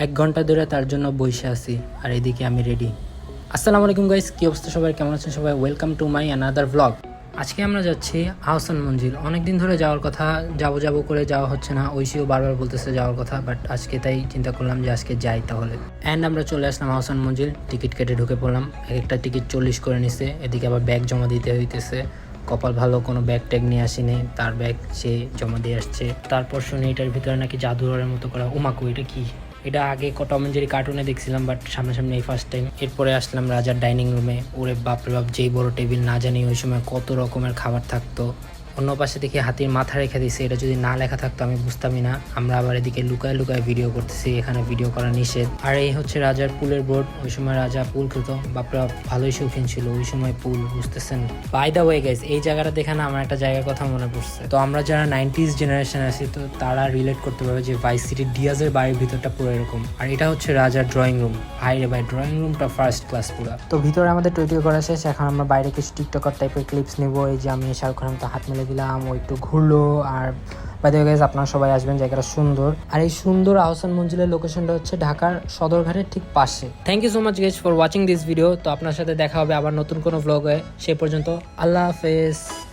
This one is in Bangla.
1 ঘন্টা ধরে তার জন্য বসে আছি, আর এদিকে আমি রেডি। আসসালামু আলাইকুম গাইস, কি অবস্থা সবাই, কেমন আছেন সবাই? Welcome to my another vlog. আজকে আমরা যাচ্ছি আহসান মঞ্জিল। অনেকদিন ধরে যাওয়ার কথা, যাবো করে যাওয়া হচ্ছে না। ঐশীও বারবার বলতেছে যাওয়ার কথা, বাট আজকে তাই চিন্তা করলাম যে আজকে যাই তাহলে। অ্যান্ড আমরা চলে আসলাম আহসান মঞ্জিল। টিকিট কেটে ঢুকে পড়লাম। একটা টিকিট 40 করে নিছে। এদিকে আবার ব্যাগ জমা দিতে হইতেছে। কপাল ভালো, কোনো ব্যাগ ট্যাগ নিয়ে আসিনি, তার ব্যাগ সে জমা দিয়ে আসছে। তারপর শুনি এটার ভিতরে নাকি জাদুঘরের মতো করা। উমাকু, এটা কি? এটা আগে টম এন্ড জেরি কার্টুনে দেখছিলাম, বাট সামনাসামনি এই ফার্স্ট টাইম। এরপরে আসলাম রাজার ডাইনিং রুমে। ওরে বাপরে বাপ, যেই বড় টেবিল, না জানি ওই সময় কত রকমের খাবার থাকতো। অন্য পাশে দেখি হাতির মাথা রেখে দিছে, এটা যদি না লেখা থাকতো আমি বুঝতামই না। আমরা আবার এদিকে লুকায় লুকায় ভিডিও করতেছি, এখানে ভিডিও করা নিষেধ। আর এই হচ্ছে রাজার পুলের বোর্ড। ওই সময় রাজা পুল খেলতো, বাপরে বাপ ভালোই শৌখিন ছিল ওই সময় পুল, বুঝতেছেন? বাই দা ওয়ে গাইস, এই জায়গাটা দেখে না আমার একটা জায়গার কথা মনে পড়ছে। তো আমরা যারা 90s জেনারেশন আছি, তো তারা রিলেট করতে পারবে যে ভাইস সিটি ডিয়াজের বাড়ির ভিতরটা পুরো এরকম। আর এটা হচ্ছে রাজার ড্রয়িং রুম। ভাই রে ভাই, ড্রয়িং রুমটা ফার্স্ট ক্লাস পুরো। তো ভিতরে আমাদের টুইটিও করা শেষ, এখন আমরা বাইরে কিছু টিকটকার টাইপের ক্লিপস নিব। এই যে আমি শাহরুখ খানের মতো হাত মেলে দিলাম, ও একটু ঘুরলো। আর বাই দ্য ওয়ে গাইস, আপনারা সবাই আসবেন, জায়গাটা সুন্দর। আর এই সুন্দর আহসান মঞ্জিলের লোকেশনটা হচ্ছে ঢাকার সদরঘাটের ঠিক পাশে। Thank you so much guys for watching this video. তো আপনার সাথে দেখা হবে আবার নতুন কোনো ভ্লগে। সে পর্যন্ত আল্লাহ হাফেজ।